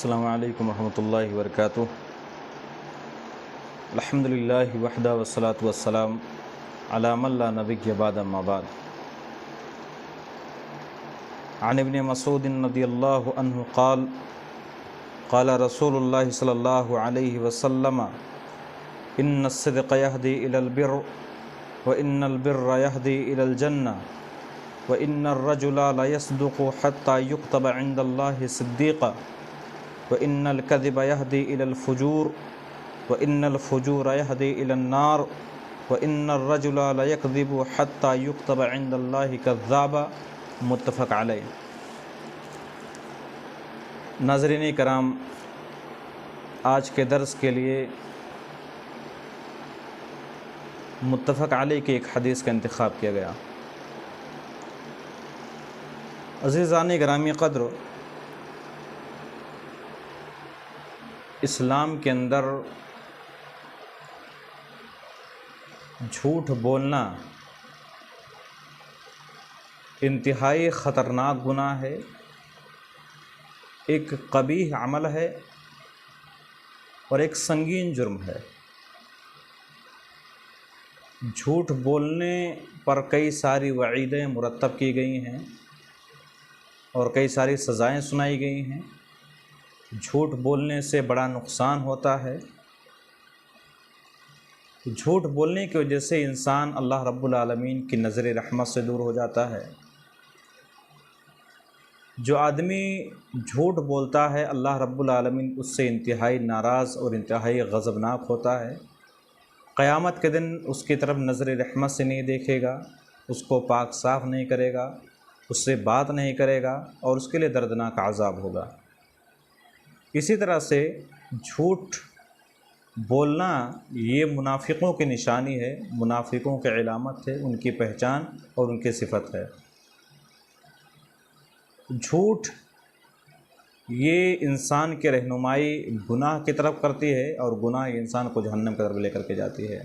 अस्सलामु अलैकुम रहमतुल्लाहि व बरकातुहू। अल्हम्दुलिल्लाहि वहदा वस्सलातु वस्सलाम अला मन ला नबिय्य बअद अम्मा बाद। अन इब्न मसूद रज़ियल्लाहु अन्हु क़ाल क़ाल रसूलुल्लाहि सल्लल्लाहु अलैहि वसल्लम इन्नस-सिद्क़ यहदी इलल बिर्र व इन्नल बिर्र यहदी इलल जन्नह व इन्नर-रजुला लयस्दुक़ु हत्ता युक्तब इंदल्लाहि सिद्दीक़ा व इन्नल कज़िब यहदी इलल फ़ुजूर व इन्नल फ़ुजूर यहदी इलन नार व इन्नर-रजुला लयकज़िबु हत्ता युक्तब इंदल्लाहि कज़्ज़ाबा। मुत्तफ़क़ अलैह। नाज़रीन कराम, आज के दर्स के लिए मुत्तफ़क़ अलैह की एक हदीस का इंतख़ाब किया गया। अज़ीज़ान गिरामी क़द्र, इस्लाम के अंदर झूठ बोलना इंतहाई ख़तरनाक गुनाह है, एक क़बीह अमल है और एक संगीन जुर्म है। झूठ बोलने पर कई सारी वईदें मुरत्तब की गई हैं और कई सारी सज़ाएं सुनाई गई हैं। झूठ बोलने से बड़ा नुकसान होता है। झूठ बोलने की वजह से इंसान अल्लाह रब्बुल आलमीन की नज़र रहमत से दूर हो जाता है। जो आदमी झूठ बोलता है, अल्लाह रब्बुल आलमीन उससे इंतहाई नाराज़ और इंतहाई गज़बनाक होता है। क़यामत के दिन उसकी तरफ नज़र रहमत से नहीं देखेगा, उसको पाक साफ़ नहीं करेगा, उससे बात नहीं करेगा और उसके लिए दर्दनाक अज़ाब होगा। इसी तरह से झूठ बोलना ये मुनाफिकों की निशानी है, मुनाफिकों की इलामत है, उनकी पहचान और उनकी सिफत है। झूठ ये इंसान की रहनुमाई गुनाह की तरफ करती है और गुनाह इंसान को जहन्नम की तरफ लेकर के जाती है।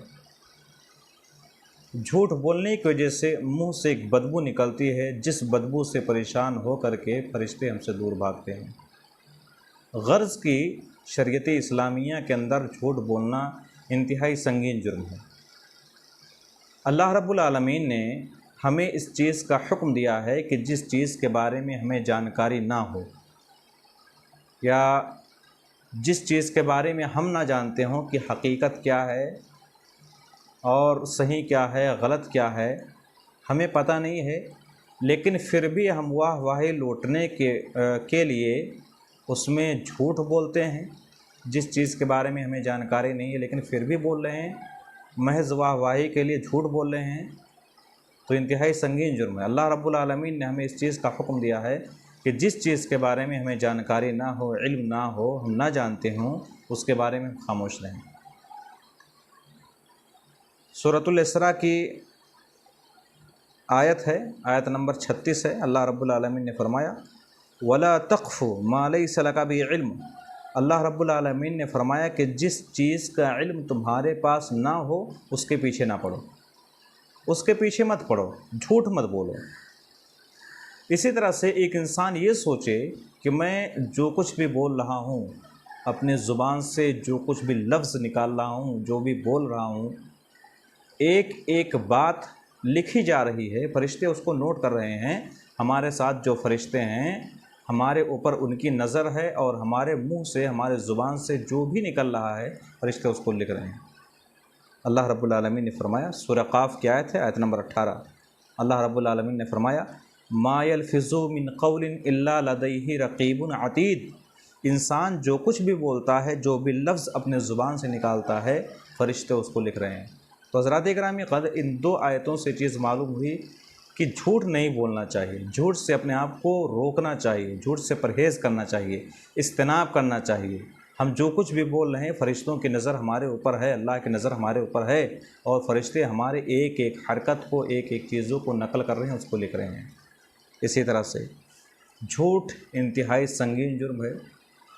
झूठ बोलने की वजह से मुंह से एक बदबू निकलती है, जिस बदबू से परेशान हो करके फरिश्ते हमसे दूर भागते हैं। गर्ज़ की शरीयत इस्लामिया के अंदर झूठ बोलना इंतहाई संगीन जुर्म है। अल्लाह रब्बुल आलमीन ने हमें इस चीज़ का हुक्म दिया है कि जिस चीज़ के बारे में हमें जानकारी ना हो या जिस चीज़ के बारे में हम ना जानते हों कि हकीकत क्या है और सही क्या है, गलत क्या है, हमें पता नहीं है, लेकिन फिर भी हम वाही लौटने के लिए उसमें झूठ बोलते हैं। जिस चीज़ के बारे में हमें जानकारी नहीं है लेकिन फिर भी बोल रहे हैं, महज़ वाही के लिए झूठ बोल रहे हैं, तो इंतहाई संगीन जुर्म है। अल्लाह रब्बुल आलमीन ने हमें इस चीज़ का हुक्म दिया है कि जिस चीज़ के बारे में हमें जानकारी ना हो, इल्म ना हो, हम ना जानते हों, उसके बारे में खामोश रहें। सूरतुल इसरा की आयत है, आयत नंबर 36 है। अल्लाह रब्बुल आलमीन ने फरमाया वला तक़फ़ु मा लैसा लका बिही इल्म। अल्लाह रब्बुल आलमीन ने फरमाया कि जिस चीज़ का इल्म तुम्हारे पास ना हो उसके पीछे ना पड़ो, उसके पीछे मत पड़ो, झूठ मत बोलो। इसी तरह से एक इंसान ये सोचे कि मैं जो कुछ भी बोल रहा हूँ, अपने ज़ुबान से जो कुछ भी लफ्ज़ निकाल रहा हूँ, जो भी बोल रहा हूँ, एक एक बात लिखी जा रही है, फरिश्ते उसको नोट कर रहे हैं। हमारे साथ जो फरिश्ते हैं, हमारे ऊपर उनकी नज़र है और हमारे मुंह से, हमारे ज़ुबान से जो भी निकल रहा है, फरिश्ते उसको लिख रहे हैं। अल्लाह रब्बुल आलमीन ने फरमाया, सूरह क़ाफ़ की आयत है, आयत नंबर 18। अल्लाह रब्बुल आलमीन ने फरमाया मा यल्फ़िज़ु मिन क़ौलिन इल्ला लदैहि रक़ीबुन अतीद। इंसान जो कुछ भी बोलता है, जो भी लफ्ज़ अपने ज़ुबान से निकालता है, फरिश्ते उसको लिख रहे हैं। तो हज़रात गिरामी क़द्र, इन दो आयतों से चीज़ मालूम हुई कि झूठ नहीं बोलना चाहिए, झूठ से अपने आप को रोकना चाहिए, झूठ से परहेज़ करना चाहिए, इज्तनाब करना चाहिए। हम जो कुछ भी बोल रहे हैं, फ़रिश्तों की नज़र हमारे ऊपर है, अल्लाह की नज़र हमारे ऊपर है और फ़रिश्ते हमारे एक एक हरकत को, एक एक चीज़ों को नकल कर रहे हैं, उसको लिख रहे हैं। इसी तरह से झूठ इंतहाई संगीन जुर्म है।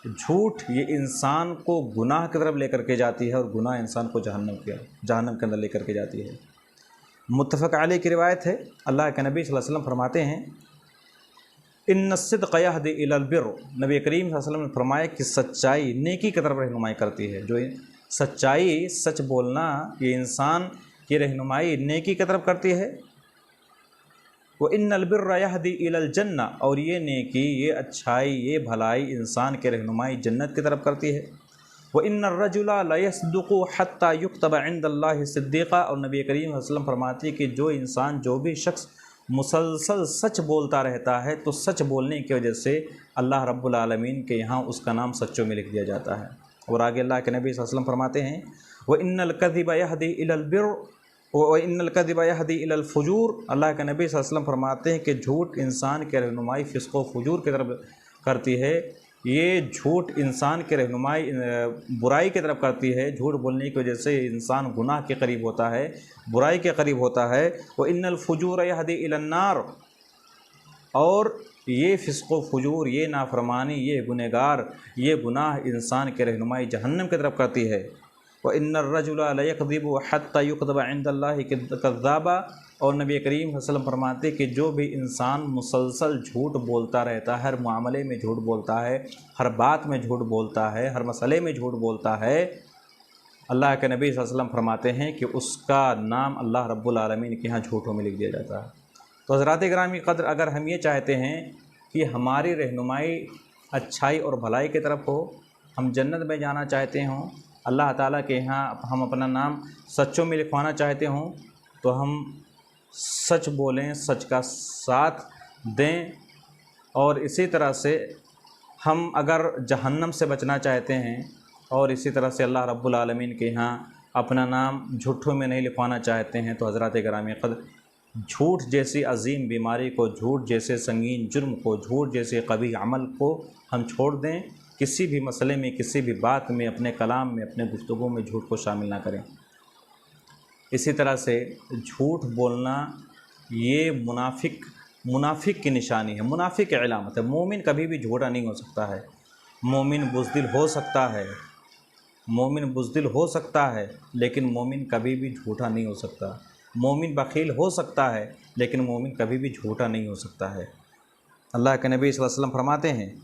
झूठ ये इंसान को गुनाह की तरफ लेकर के जाती है और गुनाह इंसान को जहन्नम के अंदर लेकर के जाती है। मुत्तफ़क़ अलैह की रिवायत है, अल्लाह के नबी सल्लल्लाहु अलैहि वसल्लम फरमाते हैं इन सिद्क़ यहदी इलल बिर्र, नबी करीम सल्लल्लाहु अलैहि वसल्लम ने फरमाया कि सच्चाई नेकी की तरफ रहनुमाई करती है। जो सच्चाई, सच बोलना, ये इंसान की रहनुमाई नेकी की तरफ करती है। वो इन्नल बिर्र यहदी इलल जन्ना, और ये नेकी, ये अच्छाई, ये भलाई इंसान के रहनुमाई जन्नत की तरफ करती है। वो इन्नर रजुला ला यस्दुक़ु हत्ता युक्तब इंदल्लाहि सिद्दीक़ा, और नबी करीम सल्लल्लाहु अलैहि वसल्लम फरमाती है कि जो इंसान, जो भी शख्स मुसलसल सच बोलता रहता है तो सच बोलने की वजह से अल्लाह रब्बुल आलमीन के यहाँ उसका नाम सच्चों में लिख दिया जाता है। और आगे अल्लाह के नबी सल्लल्लाहु अलैहि वसल्लम फरमाते हैं व इन्नल कज़िबा यहदी इलल बिर्र व इन्नल कज़िबा यहदी इलल फुजूर, अल्लाह के नबी सल्लल्लाहु अलैहि वसल्लम फरमाते हैं कि झूठ इंसान के रहनुमाई फ़िस्क़ व फुजूर की तरफ करती है। ये झूठ इंसान के रहनुमाई बुराई की तरफ करती है। झूठ बोलने की वजह से इंसान गुनाह के करीब होता है, बुराई के करीब होता है। वो इन्नल फुजूर यहदी इलन नार, और ये फ़िस्क़ व फुजूर, ये नाफरमानी, ये गुनहगार, ये गुनाह इंसान के रहनुमाई जहन्नम की तरफ करती है। व इन्नर रजुला ला यकज़िबु हत्ता युक़ज़ब इंदल्लाहि कज़्ज़ाबा, और नबी करीम सल्लल्लाहु अलैहि वसल्लम फरमाते कि जो भी इंसान मुसलसल झूठ बोलता रहता है, हर मामले में झूठ बोलता है, हर बात में झूठ बोलता है, हर मसले में झूठ बोलता है, अल्लाह के नबी सल्लल्लाहु अलैहि वसल्लम फरमाते हैं कि उसका नाम अल्लाह रब्बुल आलमीन के यहाँ झूठों में लिख दिया जाता है। तो हज़रात गिरामी क़द्र, अगर हम ये चाहते हैं कि हमारी रहनुमाई अच्छाई और भलाई की तरफ हो, हम जन्नत में जाना चाहते हों, अल्लाह ताला के यहाँ हम अपना नाम सच्चों में लिखवाना चाहते हों, तो हम सच बोलें, सच का साथ दें। और इसी तरह से हम अगर जहन्नम से बचना चाहते हैं और इसी तरह से अल्लाह रब्बुल आलमीन के यहाँ अपना नाम झूठों में नहीं लिखवाना चाहते हैं, तो हज़रात गिरामी क़द्र, झूठ जैसी अजीम बीमारी को, झूठ जैसे संगीन जुर्म को, झूठ जैसे कभी अमल को हम छोड़ दें। किसी भी मसले में, किसी भी बात में, अपने कलाम में, अपने गुफ्तगू में झूठ को शामिल ना करें। इसी तरह से झूठ बोलना ये मुनाफिक की निशानी है, मुनाफिक की अलामत है। मोमिन कभी भी झूठा नहीं हो सकता है। मोमिन बुज़दिल हो सकता है, मोमिन बुज़दिल हो सकता है, लेकिन मोमिन कभी भी झूठा नहीं हो सकता। मोमिन बख़ील हो सकता है, लेकिन मोमिन कभी भी झूठा नहीं हो सकता है। अल्लाह के नबी सल्लल्लाहु अलैहि वसल्लम फरमाते हैं,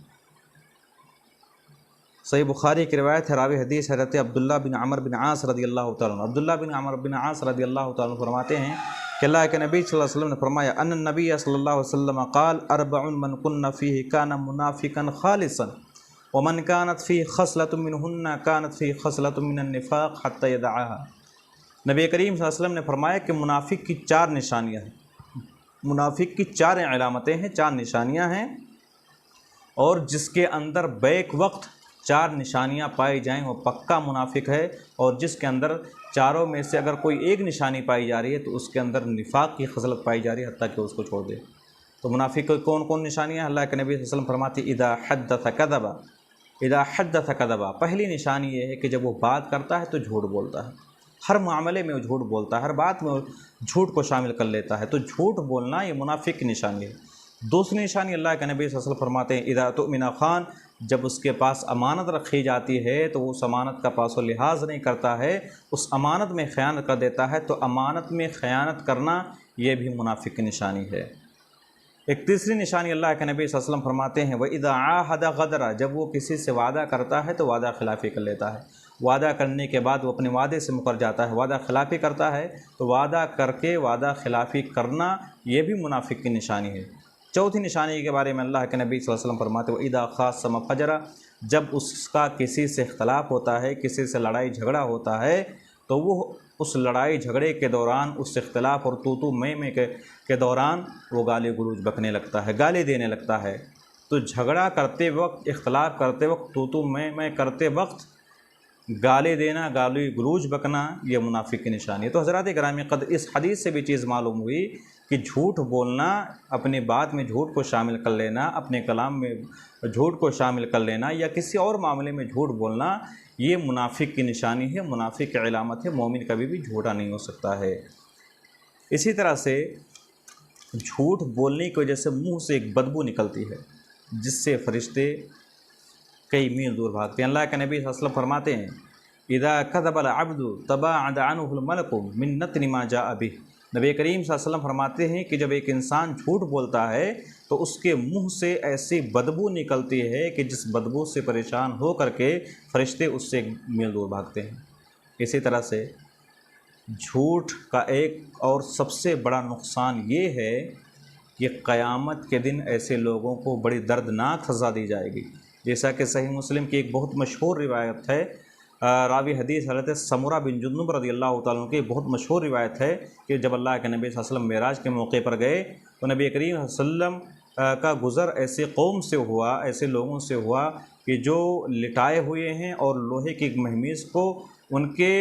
सही बुखारी की रिवायत है, रावी हदीस हज़रत अब्दुल्लाह बिन अमर बिन आस रज़ियल्लाहु तआला अन्हु, अब्दुल्लाह बिन अमर बिन आस रज़ियल्लाहु तआला अन्हु फरमाते हैं कि अल्लाह के नबी सल्लल्लाहु अलैहि वसल्लम ने फरमाया, अन्न नबी सल्लल्लाहु अलैहि वसल्लम क़ाल अर्बउन मन कुन्ना फ़ीहि काना मुनाफ़िक़न ख़ालिसन व मन कानत फ़ीहि ख़स्लतुम मिनहुन्ना कानत फ़ीहि ख़स्लतुम मिनन निफ़ाक़ हत्ता यदअहा। नबी करीम सल्लल्लाहु अलैहि वसल्लम ने फरमाया कि मुनाफिक की 4 निशानियाँ हैं, मुनाफिक की 4 अलामतें हैं, 4 निशानियाँ हैं, और जिसके अंदर बैक वक्त 4 निशानियाँ पाई जाएं वो पक्का मुनाफिक है। और जिसके अंदर चारों में से अगर कोई एक निशानी पाई जा रही है तो उसके अंदर निफाक की खसलत पाई जा रही है, हत्ता कि उसको छोड़ दे। तो मुनाफिक की कौन कौन निशानियाँ? अल्लाह के नबी सल्लल्लाहु अलैहि वसल्लम फरमाते इदा हद्दथ कदबा, इदा हद्दथ कदबा। पहली निशानी ये है कि जब वो बात करता है तो झूठ बोलता है, हर मामले में वो झूठ बोलता है, हर बात में वो झूठ को शामिल कर लेता है। तो झूठ बोलना ये मुनाफिक की निशानी है। दूसरी निशानी अल्लाह के नबी सल्लल्लाहु अलैहि वसल्लम फरमाते हैं इदा तुमिना खान, जब उसके पास अमानत रखी जाती है तो वो उस अमानत का पासो लिहाज नहीं करता है, उस अमानत में ख़यानत कर देता है। तो अमानत में ख़यानत करना ये भी मुनाफिक की निशानी है। एक तीसरी निशानी अल्लाह के नबी सल्लल्लाहु अलैहि वसल्लम फरमाते हैं व इदा आहदा गदरा, जब वो किसी से वादा करता है तो वादा खिलाफ़ी कर लेता है। वादा करने के बाद वो अपने वादे से मुकर जाता है, वादा खिलाफ़ी करता है। तो वादा करके वादा खिलाफ़ी करना ये भी मुनाफिक की निशानी है। चौथी निशानी के बारे में अल्लाह के नबी सल्लल्लाहु अलैहि वसल्लम फरमाते हैं इदा खासम फजरा, जब उसका किसी से इख्तलाफ होता है, किसी से लड़ाई झगड़ा होता है, तो वो उस लड़ाई झगड़े के दौरान, उस इख्तलाफ और तू मैं के दौरान वो गाली गलौज बकने लगता है, गाली देने लगता है। तो झगड़ा करते वक्त, इख्तलाफ करते वक्त, तू मैं करते वक्त गाली देना, गाली गलौज बकना, ये मुनाफिक की निशानी है। तो हज़रात गिरामी क़द्र, इस हदीस से भी चीज़ मालूम हुई कि झूठ बोलना, अपनी बात में झूठ को शामिल कर लेना, अपने कलाम में झूठ को शामिल कर लेना या किसी और मामले में झूठ बोलना, ये मुनाफिक की निशानी है, मुनाफिक की अलामत है। मोमिन कभी भी झूठा नहीं हो सकता है। इसी तरह से झूठ बोलने की वजह से मुँह से एक बदबू निकलती है जिससे फरिश्ते कई मील दूर भागते हैं। अल्लाह के नबी सल्लल्लाहु अलैहि वसल्लम फरमाते हैं इदा कदबल अब्दु तबाअद अन्हुल मलकु मिन नतनि मा जाअ बिह, नबी करीम सल्लल्लाहु अलैहि वसल्लम फरमाते हैं कि जब एक इंसान झूठ बोलता है तो उसके मुंह से ऐसी बदबू निकलती है कि जिस बदबू से परेशान हो करके फरिश्ते उससे मील दूर भागते हैं। इसी तरह से झूठ का एक और सबसे बड़ा नुकसान ये है कि क़यामत के दिन ऐसे लोगों को बड़ी दर्दनाक सज़ा दी जाएगी। जैसा कि सही मुस्लिम की एक बहुत मशहूर रिवायत है, रावी हदीस हज़रत समूरा बिन जुंदुब रज़ियल्लाहु ताला अन्हु की बहुत मशहूर रिवायत है कि जब अल्लाह के नबी सल्लल्लाहु अलैहि वसल्लम मेराज के मौके पर गए तो नबी करीम सल्लम का गुज़र ऐसे कौम से हुआ, ऐसे लोगों से हुआ कि जो लिटाए हुए हैं और लोहे की महमीज़ को उनके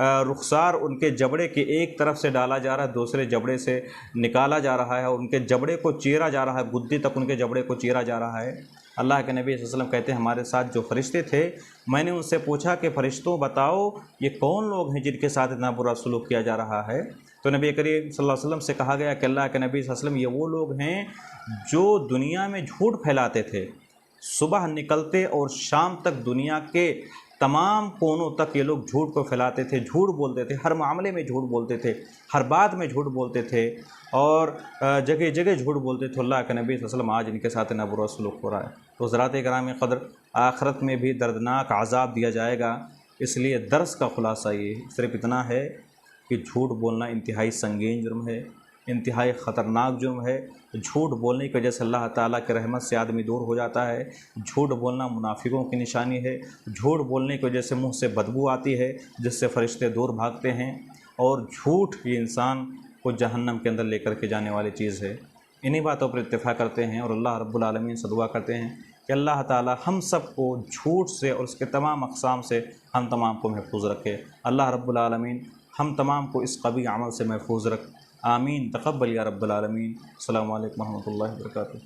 रुखसार, उनके जबड़े के एक तरफ से डाला जा रहा है, दूसरे जबड़े से निकाला जा रहा है, उनके जबड़े को चीरा जा रहा है, गुद्दी तक उनके जबड़े को चीरा जा रहा है। अल्लाह के नबी सल्लल्लाहु अलैहि वसल्लम कहते हैं हमारे साथ जो फरिश्ते थे, मैंने उनसे पूछा कि फ़रिश्तों बताओ ये कौन लोग हैं जिनके साथ इतना बुरा सलूक किया जा रहा है। तो नबी करीम सल्लल्लाहु अलैहि वसल्लम से कहा गया कि अल्लाह के नबी सल्लल्लाहु अलैहि वसल्लम ये वो लोग हैं जो दुनिया में झूठ फैलाते थे, सुबह निकलते और शाम तक दुनिया के तमाम कोनों तक ये लोग झूठ को फैलाते थे, झूठ बोलते थे, हर मामले में झूठ बोलते थे, हर बात में झूठ बोलते थे और जगह जगह झूठ बोलते थे। अल्लाह के नबी सल्लल्लाहु अलैहि वसल्लम आज इनके साथ इतना बुरा सलूक हो रहा है। तो हज़रात किराम क़द्र, आखिरत में भी दर्दनाक अज़ाब दिया जाएगा। इसलिए दर्स का ख़ुलासा ये सिर्फ इतना है कि झूठ बोलना इंतहाई संगीन जुर्म है, इंतहाई ख़तरनाक जुर्म है। झूठ बोलने की वजह से अल्लाह ताला के रहमत से आदमी दूर हो जाता है। झूठ बोलना मुनाफिकों की निशानी है। झूठ बोलने की वजह से मुंह से बदबू आती है जिससे फ़रिश्ते दूर भागते हैं और झूठ ये इंसान को जहन्नम के अंदर लेकर के जाने वाली चीज़ है। इन्हीं बातों पर इत्तिफ़ाक़ करते हैं और अल्लाह रब्बुल आलमीन से दुआ करते हैं कि अल्लाह ताला हम सब को झूठ से और उसके तमाम अक़साम से हम तमाम को महफूज़ रखे। अल्लाह रब्बुल आलमीन हम तमाम को इस क़बीह अमल से महफूज़ रख। आमीन तक़ब्बल या रब्बल आलमीन। अस्सलामु अलैकुम व रहमतुल्लाहि व बरकातुहू।